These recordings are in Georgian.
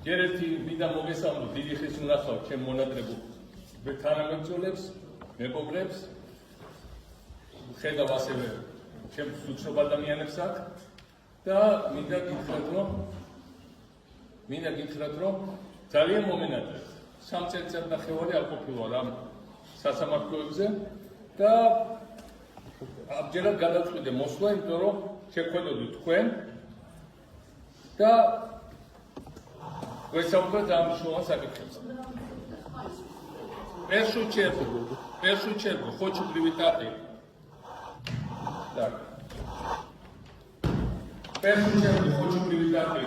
გერეთი მინდა მოგესალმო დიდი ხის უნახავ ჩემ მონადრებულ თანამებრძოლებს, მეგობრებს, ხედავ ასევე ჩემ უცნობ ადამიანებს აქ და მინდა გითხრათ, რომ ძალიან მომენატრეთ. 3 წელიწად ნახევარი არ ყოფილა ამ სასამართლოებზე და ამჯერად გადაწყვიტე მოსვლა, იმიტომ რომ შეხვედროდი თქვენ და ვესაუბროთ ამ შუა საკითხებზე. Первую чергу хочу привітати. Так. Першу чергу хочу привітати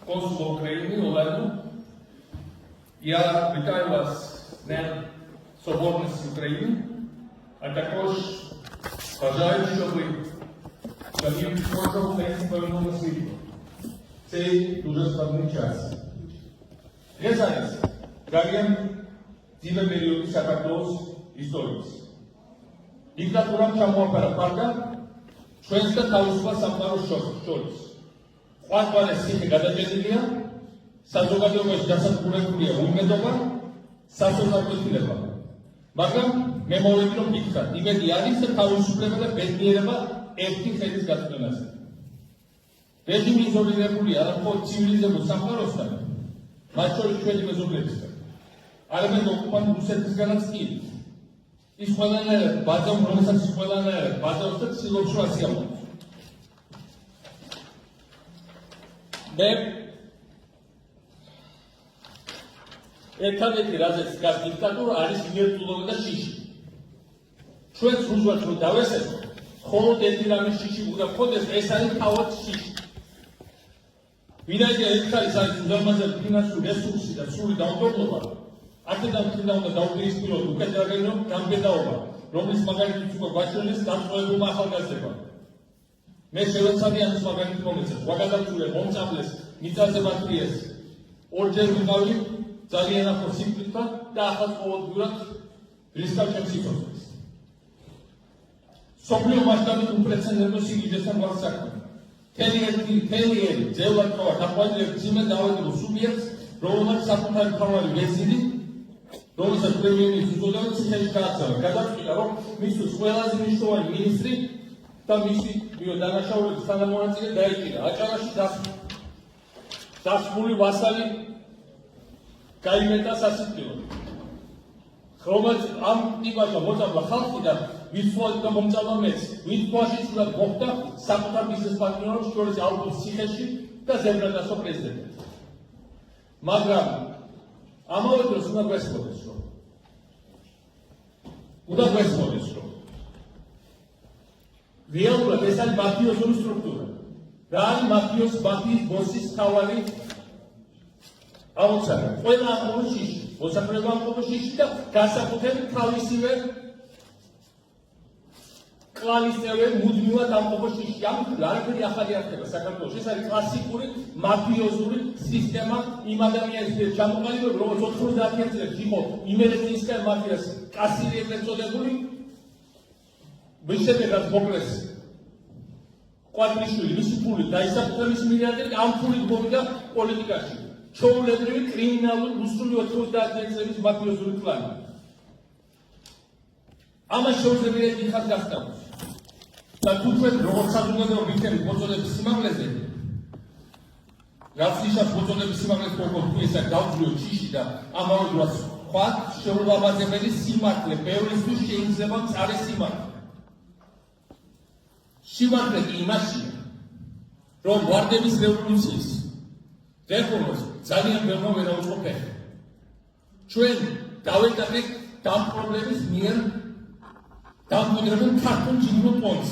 консула України Олену. Я вітаю вас з Днем Соборності України, а також бажаю, щоб ви самі кожного українського світу. Цей дуже складний час. Я зараз ძალიან ძიმე პერიოდი საქართველოს ისტორიის. დიქტატურამ ჩამოაფარა ფარგა ჩვენს და თავისუფალ სამყაროს შორის. ყვაყვალეს ციხე გადაჭედილია, საზოგადოებაში დასადგურებულია უიმედობა, სასოწარკვეთილება. მაგრამ მე მოვედი რომ გითხრათ, იმედი არის და თავისუფლება და ბედნიერება ერთი ხელის გაწმენაზე. რეჟიმი იზოლირებულია არა მხოლოდ ცივილიზებულ სამყაროსთან, მათ შორის ჩვენი მეზობლებისგან. არამედ ოკუპანტ რუსეთისგანაც კი. ის ყველანაირად ბაძავს, რომელსაც ყველანაირად ბაძავს და ცდილობს რომ ასიამოვნოს. მე ერთადერთი რაზეც დგას დიქტატურა არის იმერტულობა და შიში. ჩვენს რუსულს რომ დავესწრო, მხოლოდ ერთი რამე შიში უნდა გქონდეს, ეს არის თავად შიში. ვინაიდან ეს არის უზარმაზარი ფინანსური რესურსი და სრული დაუნდობლობა, აქედან უნდა დაუპირისპიროთ უკეთ გამბედაობა, რომლის მაგალითიც უკვე გვაჩვენეს დამწყებულმა ახალგაზრდებმა. მე შევეცადი ამის მაგალითი მომეცეთ, ვაგადაგურე მომწამლეს, მიწაზე ვაკრიეს, ორჯერ ვიყავი ძალიან ახლო სიკვდილთან და ახალ ყოველდღურად რისკავ ჩემს სიცოცხლეს. სოფლიო მასშტაბით უპრეცედენტო სიგიჟესთან გვაქვს საქმე. თელიერი ძევლად ყავა დაყვანილებს ძიმე დაავადებულ სუბიექტს, რომელმაც საკუთარი მთავარი ვეზირი, რომელსაც პრემიერ-მინისტრის უწოდება ციხეში გააცალა. გადაწყვიტა, რომ მისთვის ყველაზე მნიშვნელოვანი მინისტრი და მისი დანაშაულების თანამონაწილე დაიჭირა. აჭარაში დასმული ვასალი გაიმეტა სასიკვდილოდ. რომელიც ამ ტიპაშა მოწამლა ხალხი და ვიცვალეთ და მომწამლა მეც. ვიცვალში ცუდად მოხდა საკუთარ ბიზნეს პარტნიორებს შორის ალბოს ციხეში და ზებრადასო პრეზიდენტად. მაგრამ ამავე დროს უნდა გვესმოდეს, რომ რეალურად ეს არის მაფიოზური სტრუქტურა. რა არის მაფიოზის ბოსის თავარი აუცილებლად. ყველა ამბობს შიში, მოსახლეობა ამბობს შიში და განსაკუთრებით თავისივე კლანის წევრები მუდმივად ამბობს შიში. ამიტომ არაფერი ახალი არ ხდება საქართველოში. ეს არის კლასიკური მაფიოზური სისტემა იმ ადამიანის მიერ ჩამოყალიბებული, როგორც 90-იან წლებში იყო იმერეთისკენ მაფიას კასილიები ეწოდებული. ვისებერად მოკლეს ყვატრიშვილი, მისი ფული დაისაფრა მის მილიარდით, ამ ფულით მოვიდა პოლიტიკაში. ჩვეულებრივი კრიმინალური რუსული 90-იან წლების მაფიოზური კლანი. ამას შეუძლია დიდხანს გასტავნოს. და თუ თქვენ როგორც საზოგადოება ვიქნებით მოწოდების სიმაღლეზე, რაც ნიშნავს მოწოდების სიმაღლეს პროპორციას თუ ესა გავძლიოთ შიში და ამავე დროს სხვა შეურაცხმებელი სიმართლე, ბევრისთვის შეიძლება მწარე სიმართლე. სიმართლე კი იმაშია, რომ ვარდების რევოლუციის რეფორმას ძალიან ბევრმა ვერ აუწყო ფეხი. ჩვენ დავეტოვეთ ამ პრობლემის მიერ დამკვიდრებულ ქართულ ჯგუფ პონს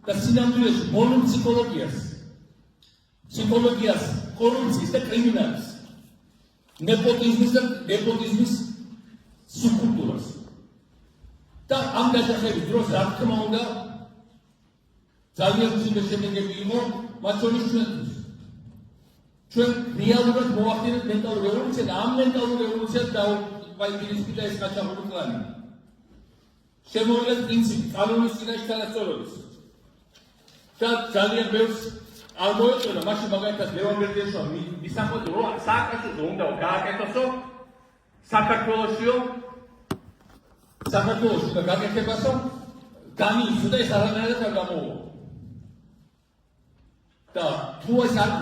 და სინამდვილეში ბოლო ფსიქოლოგიას, კორუფციის და კრიმინალის, ნეპოტიზმის სუბკულტურას. და ამ დაჯახების დროს, რა თქმა უნდა, ძალიან მძიმე შედეგები იყო მათ შორის ჩვენთვის. ჩვენ რეალურად მოვახდინეთ მენტალურ რევოლუციას და ამ მენტალურ რევოლუციას დაუპირისპირდა ეს გაჩაღებული კლანი. შემოიღეს პრინციპი კანონის წინაშე თანასწორობის და ძალიან ბევრს არ მოეწონა მაშინ მაგალითად ლევან-ბერდიაშვილმა მისამყოთ რომ სააკაშოზე უნდა გააკეთოსო საქართველოსიო საქართველოში და გაკეთებასო განიიცო და ეს არანაირად არ გამოუვა და თუ ეს არ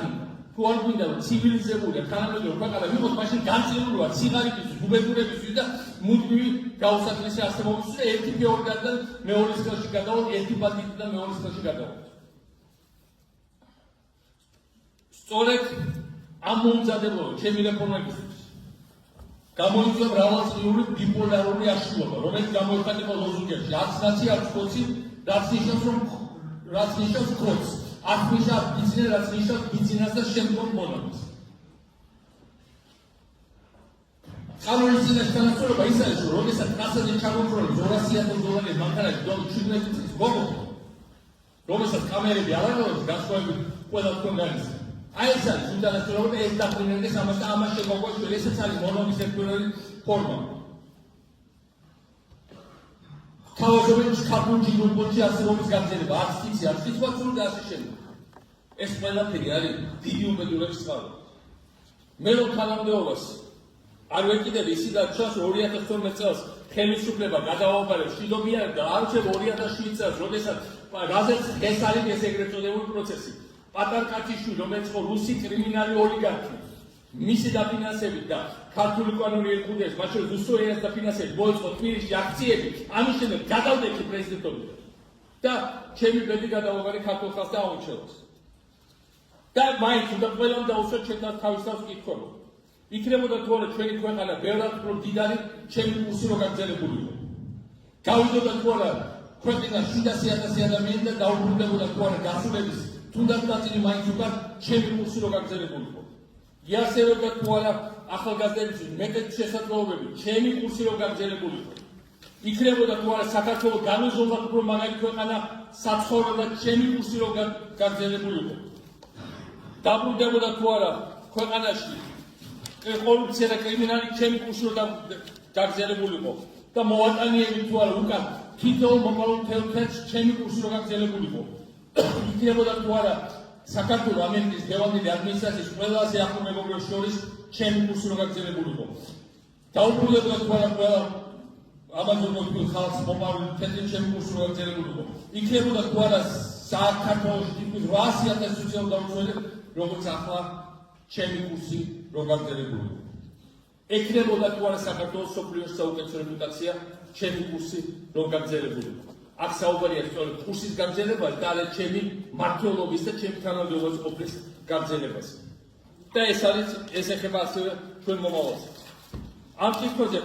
გვინდა ცივილიზებული და თანამედროვე ქვეყანა ვიყოთ მაშინ განწირულობად სიღარიბისთვის უბედურებისთვის და მუდმივი გაუსახლესი არსებობისთვის და ერთი გეორგიადან მეორის ხელში გადავოთ ერთი ბანდიტიდან მეორის ხელში გადავოთ სწორედ ამ მომზადებულობად ჩემი რეფორმებისთვის გამოიწვია მრავალწლიური ბიპოლარული აშლილობა, რომელიც გამოიხატება ლოზუნგებში. არც ნაცია, არც ხოცი, რაც ნიშნავს ხოცს. არც ნიშნავს ბიზნესს, რაც ნიშნავს ბიზნესს და შემდგომ მონობას. კანონის წინასწარ ის არის, რომ როდესაც ნასაზე ჩამოყროლებს $200,000 მანქანაში დონჩუნების წლის გოგო, რომელსაც კამერები არ აღარ განსხვავებით ყველა თქვენ გაიცნო. აი ეს არის უდანასწორობა და ეს დაფრინდეს ამას და ამას შეგოგვაშველი ესეც არის მონობის ერთგვარი ფორმა. თავაზობენ ქართულში გულბოთში არსებობის გაგრძელება, არც თიცი, არც თიცვაცური და ასე შემდეგ. ეს ყველაფერი არის დიდი უბედურების წყარო. მე რომ თანამდებობას არ ვეკიდებ ისედაც ჩას 2012 წელს ხელისუფლება გადაავალებს შიდობიან და არ ვწევ 2007 წელს, როდესაც რაზეც ეს არის ეს ეგრეთ წოდებული პროცესი. პატარკაჩიშვილი, რომელიც იყო რუსი კრიმინალი ოლიგარქი, მისი დაფინანსებით და ქართული კანონი ეკუთვნის, მათ შორის რუსოენას დაფინანსებით მოეწყო თბილისში აქციები, ამის შემდეგ გადავდექი პრეზიდენტობიდან და ჩემი ბედი გადავაბარე ქართულ ხალხს და აუჩელოს. და მაინც უნდა ყველამ დაუსვათ ჩვენთან თავის თავს კითხვები. იქნებოდა თუ არა ჩვენი ქვეყანა ბევრად უფრო მდიდარი, ჩემი კურსი რო გაგრძელებული იყო. გავიდოდა თუ არა ქვეყანაში 700,000 ადამიანი და დაუბრუნდებოდა თუ არა გასულების თუნდაც ნაწილი მაინც უკან ჩემი კურსი რო გაგრძელებული იყო. იარსებებდა თუ არა ახალგაზრდებისთვის მეტად შესაძლებლობები, ჩემი კურსი რო გაგრძელებული იყო. იქნებოდა თუ არა საქართველოს განუზომად უფრო მაგარი ქვეყანა საცხოვრებლად, ჩემი კურსი რო გაგრძელებული იყო. დაბრუნდებოდა თუ არა ქვეყანაში კორუფცია და კრიმინალი, ჩემი კურსი რო გაგრძელებული იყო. და მოვატანიები თუ არა უკან თითოეულ მომავალ თელქეთს ჩემი კურსი რო გაგრძელებული იყო. იქნებოდა თუ არა საქართველოს ამერიკის დევანდელი ადმინისტრაციის ყველაზე ახლო მეგობრებს შორის ჩემი კურსი რო გაგრძელებული იყო. დაუბრუნდებოდა თუ არა ყველა ამაზე მოქმედ ხალხს მომავალი თეთრი ჩემი კურსი რო გაგრძელებული იყო. იქნებოდა თუ არა საქართველოს თითქმის 800,000 სოციალურ დაუცველებს, როგორც ახლა ჩემი კურსი რო გაგრძელებული იყო. ექნებოდა თუ არა საქართველოს სოფლიოს საუკეთესო რეპუტაცია, ჩემი კურსი რო გაგრძელებული იყო. აქ საუბარია სწორედ კურსის გაგრძელებაზე და ჩემი მმართველობის და ჩემი თანამდებობის ყოფნის გაგრძელებაზე. და ეს ეხება ასევე ჩვენ მომავალს. ამ კითხვებზე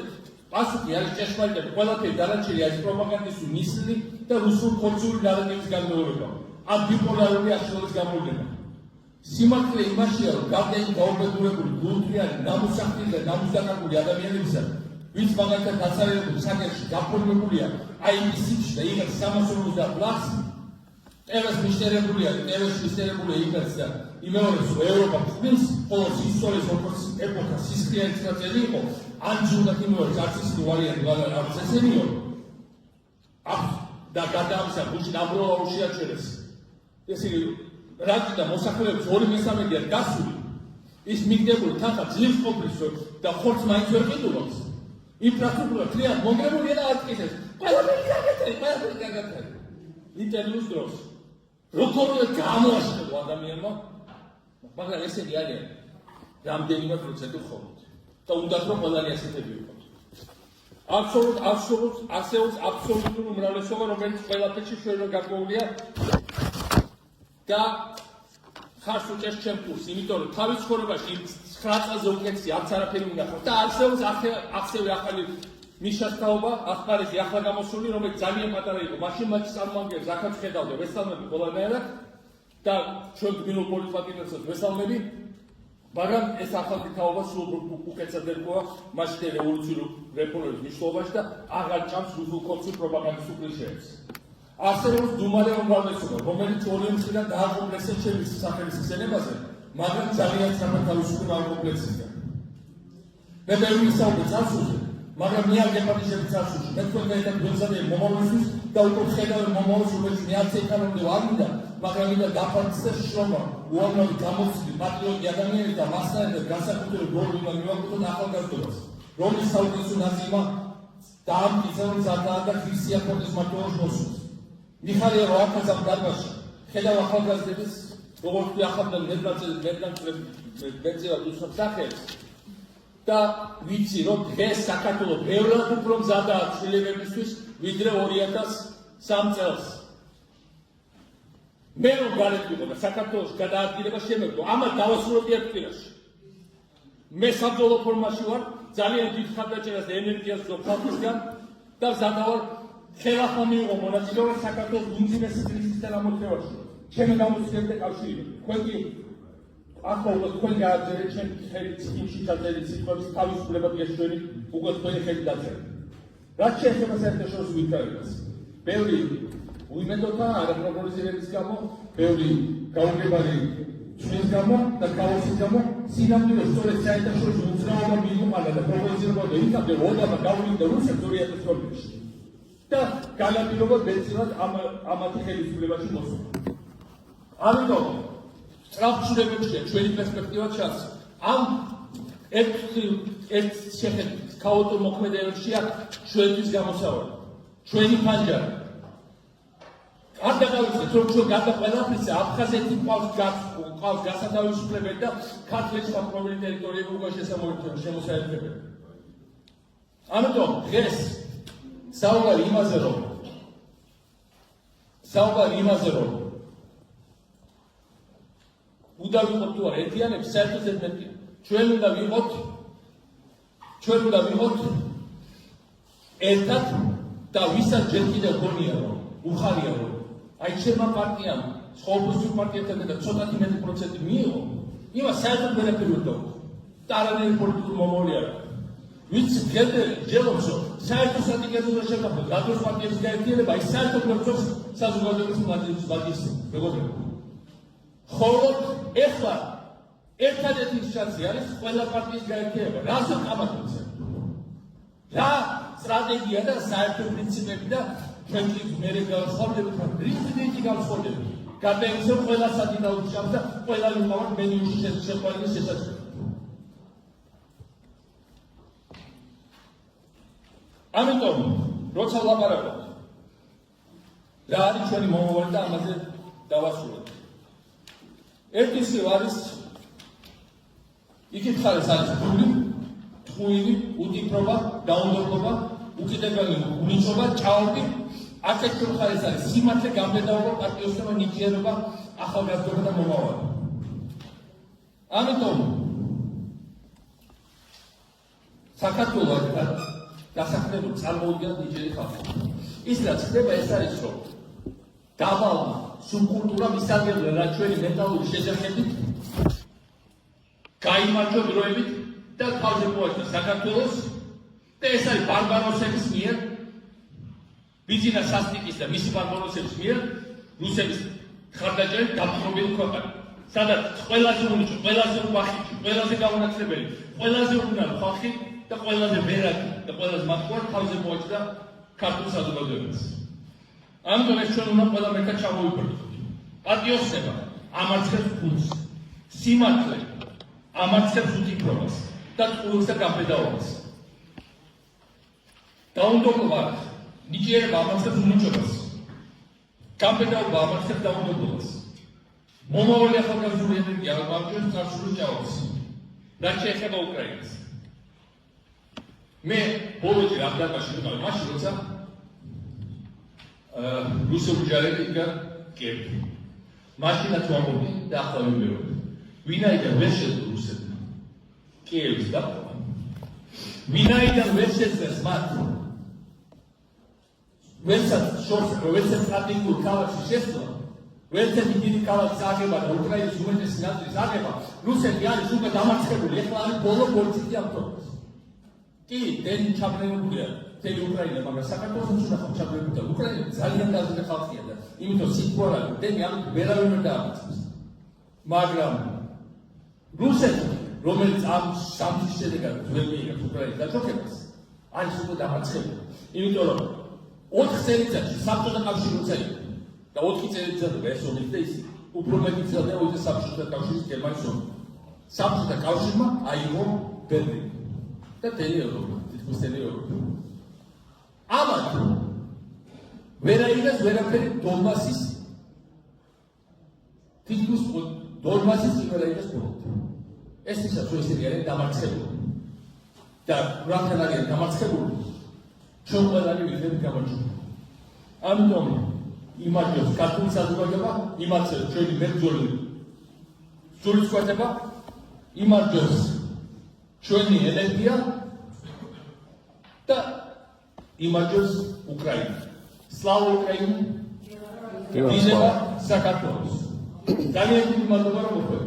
პასუხი არის ჭეშმარიტები, ყველაფერი დანარჩენი არის პროპაგანდისტული ნისლი და რუსულ-ხორცული ნარატივის განმეორება. ამ ბიპოლარული აშლილობის გამოვლენა. სიმართლე იმაშია, რომ გარდა იმ გაუბედურებული, გულთრიანი, ნამუსახტილი და ნამუსდაკარგული ადამიანებისა, ვინც მაგალითად დაცარილებულ საკერში გაფორმებულია აი ის სიჩი და იღებს 350 ლარს, ტევეს მიშტერებულია იღებს და იმეორებს, რომ ევროპა ხმის ყოველ ისტორიის ეპოქა სისხლიანი წელი იყო, ან ჯუნდა იმეორებს, არც ის ვარიანტი არც ესენიო. და გადაამსა გუშინ აბროვა უშიაჩერეს. ეს რაგი და მოსახლეობის 2/3 გასული, ის მიგდებული თანხა ძლივს ყოფნის და ხორცს მაინც ვერ ყიდულობს. ინფრასტრუქტურა ძალიან მოგრებულია და ატკიცებს. ყველაფერი გაგათარი. ინტერვიუს დროს. როგორ გამოაშკო ადამიანმა, მაგრამ ესეთი არის რამდენიმე პროცენტი ხოლმე. და უნდა რომ ყველანი ასეთები იყოს. აბსოლუტური უმრავლესობა, რომელიც ყველაფერში შეიძლება გარკვეულია და ხარს უჭერს ჩემ კურსს, იმიტომ რომ თავის ცხოვრებაში 9 წელზე უკეთესი არც არაფერი უნდა ხარ და არსებობს ახსევი ახალი მიშასტაობა, ახალგაზრდა ახლა გამოსული, რომელიც ძალიან პატარა იყო. მაშინ მათ წარმომადგენლებს ახაც ხედავდა ვესალმები ყველანაირად და ჩვენ გმინულ პოლიტპატიმრებსაც ვესალმები, მაგრამ ეს ახალი თაობა სულ უკეთესად ერქვა მაშინ რევოლუციურ რეფორმების მნიშვნელობაში და აღარ ჭამს რუსულ-ხორცულ პროპაგანდისტულ კლიშეებს. არსებობს დუმარე უმრავლესობა, რომელიც ორი მხრიდან დააკომპლექსებს ჩემი სახელის ხსენებაზე, მაგრამ ძალიან სწრაფად თავისუფლდება ამ კომპლექსისგან. მე ვერ ვისაუბრე წარსულზე, მაგრამ მე არ გეპატიჟებ წარსულში. მე თქვენთან ერთად გვემზადებ მომავალისთვის და უკვე ხედავ მომავალს, რომელიც მე არც ეკანონმდევა არ მინდა, მაგრამ მინდა დაფარცდეს შრომა, უამრავი გამოცდი პატრიოტი ადამიანები და მასწავლებლები განსაკუთრებით როლი უნდა მივაკუთვნოთ ახალგაზრდობას, რომლის საუკეთესო ნაწილმა დაამტკიცა ზადაა და ქრისტიან ფონდის მმართველობის მოსულს. მიხარია რომ აქაც ამ დარბაზში ხედავ ახალგაზრდების როგორც კი ახალგაზრდა მეტწილად უსწრებს სახელს და ვიცი რომ დღეს საქართველოს ბევრად უფრო მზადაა ცვლილებებისთვის ვიდრე 2003 წელს. მე რომ გარეთ ვიყო და საქართველოს გადაადგილება შემეძლო, ამას დავასრულებდი ერთ კვირაში. მე საბრძოლო ფორმაში ვარ, ძალიან დიდ ხარდაჭერას და ენერგიას ვძლობ ხალხისგან და მზადა ვარ ხელახლა მიიღო მონაწილეობა საქართველოს უმძიმესი კრიზისთან ამოწევაში. ჩემი გამოცდილებდა კავშირი. თქვენ კი ახლა თქვენ გააძერეთ ჩემ ხელით წინში ჩაწერილი სიტყვების თავისუფლება გეშვენი უკვე თქვენი ხელით დაწერეთ. რაც შეეხება საერთაშორისო ვითარებას, ბევრი უიმედოთა არაპროგნოზირების გამო, ბევრი გაუგებარი ჩვენს გამო და ქაოსის გამო სინამდვილეს სწორედ საერთაშორისო უზრაობა მიუყვანა და პროგნოზირებოდა იქამდე ობამა გავლინდა რუსეთს 2012-ში და განაპირობა მეტწილად ამათი ხელისუფლებაში მოსულა. ამიტომ სწრაფშურებებშია ჩვენი პერსპექტივა ჩანს. ამ ერთ შეხედვით ქაოტურ მოქმედებებშია ჩვენთვის გამოსავალი, ჩვენი ფანჯარა. არ დაგავიწყეთ რომ ჩვენ გარდა ყველაფრისა აფხაზეთი ყავს გასათავისუფლებელი და ქართლის საპროვინცია ტერიტორიები უკვე შემოსაერთებელი. ამიტომ დღეს საუბარი იმაზე რომ უნდა ვიყოთ თუ არა ერთიანები საერთოდ ერთმანეთი. ჩვენ უნდა ვიყოთ ერთად და ვისაც ჯერ კიდევ გონია რომ უხარია რომ აი ჩემმა პარტიამ ოპოზიციურ პარტიებთან და ცოტათი მეტი პროცენტი მიიღო, იმას საერთოდ ვერაფერი ვერ დავუხო და არანაირი პოლიტიკური მომავალი არ აქვს. ვინც ჯერობს რომ საერთო სტრატეგიაზე უნდა შევდახვდეთ გადროს პარტიების გაერთიანება, ის საერთოდ ვერ წობს საზოგადოების მაგისტრი მეგობრებო. ხოლო ეხლა ერთადერთი შანსი არის ყველა პარტიის გაერთიანება. რაზე ყამატობს? რა სტრატეგია და საერთო პრინციპები და ჩვენი მერე განსხვავებით პრინციპები განსხვავებით. გარდა იმისა, ყველა სადი დაუჭამს და ყველა იმავე მენიუში შეყვანის შესაძლებელი. ამიტომ როცა ვლაპარაკობ რა არის ჩვენი მომავალი და ამაზე დავასრულებ. ერთი არის იქით ხარეს არის გული, ტყუილი, უდიბრობა, დაუნდობლობა, უკიდებელი უნიჭობა, ჭაობი, აქეთ ხარეს არის სიმართლე, გამბედაობა, პატრიოტიზმი, ნიჭიერება, ახალგაზრდობა და მომავალი. ამიტომ საქართველოს დასახლებული წარმოუდგენლად ნიჭიერი ხალხი. ის რაც ხდება ეს არის რომ დავალმა სუბკულტურა მისაღებდა რა ჩვენი მენტალური შეჯახებით გაიმარჯვა დროებით და თავზე მოაჩნდა საქართველოს და ეს არის ბარბაროსების მიერ ბიძინა სასტიკის და მისი ბარბაროსების მიერ რუსების ხარდაჭერით დამხრობილი ქვეყანა, სადაც ყველაზე უნიჭო, ყველაზე უახიჭი, ყველაზე გაუნაწილებელი, ყველაზე უნარო ხალხი და ყველაზე ვერაგი და ყველაზე მათგან თავზე მოაჩნდა ქართულ საზოგადოებას. ამიტომ ეს ჩვენ უნდა ყველა მეკა ჩამოვიბრუნოთ. პატრიოტიზმი ამარცხებს ფულს, სიმართლე ამარცხებს უდიბრობას და ტყუილს და გამბედაობას. დაუნდობლობა ნიჭიერება ამარცხებს უნიჭობას, გამბედაობა ამარცხებს დაუნდობლობას. მომავალი ახალგაზრდული ენერგია ამარცხებს წარსულ ჭაობს. რაც შეეხება უკრაინას. მე ბოლოჯერ ამ დარბაზში ვიყავ მაშინ როცა რუსული ჯარები იქ კიევში. მაშინაც ვამბობდი და ახლა ვიმეორებ. ვინაიდან ვერ შეძლო რუსებმა კიევის დაპყრობა, ვინაიდან ვერ შეძლეს მათ ვერცად სტრატეგიულ ქალაქში შესვლა, ვერცად დიდი ქალაქის აღება და უკრაინის უმეტესი ნაწილის აღება, რუსეთი არის უკვე დამარცხებული, ეხლა არის ბოლო პოლიცეთი ამ ქვეყანას. კი, დენი ჩაბმებულია მთელი უკრაინა, მაგრამ საქართველოსაც უნდა ჩაბმებული და უკრაინა ძალიან დაზიანებული ხალხია და იმიტომ სიტყვა დენი ამით ვერავინ ვერ დაამარცხებს. მაგრამ რუსეთი, რომელიც ამ სამთის შედეგად ვერ მიიღებს უკრაინის დაჯოქებას, არის უკვე დამარცხებული. იმიტომ რომ 4 წელიწადში საბჭოთა კავშირი როცა იყო, და 4 წელი იზრდება ეს ომი და ის უფრო მეტი იზრდება ვიდრე საბჭოთა კავშირის გერმანიის ომი. საბჭოთა კავშირმა აიღო ბერლინი და მთელი ევროპა, თითქმის მთელი ევროპა. ამათ ვერ აიღეს ვერაფერი დონბასის თითქმის დონბასის ვერ აიღეს პროექტი. ეს නිසා თუ ესენი არიან დამარცხებული და რატომ არიან დამარცხებული? ჩვენ ყველანი ვიღებ გამარჯვება. ამიტომ იმარჯვებს ქართული საზოგადოება, იმარჯვებს ჩვენი მებრძოლი სულისკვეთება, იმარჯვებს ჩვენი ენერგია და იმარჯვებს უკრაინა. სლავა უკრაინა! დინება საქართველოს! ძალიან დიდი მადლობა რომ მოხვედრით.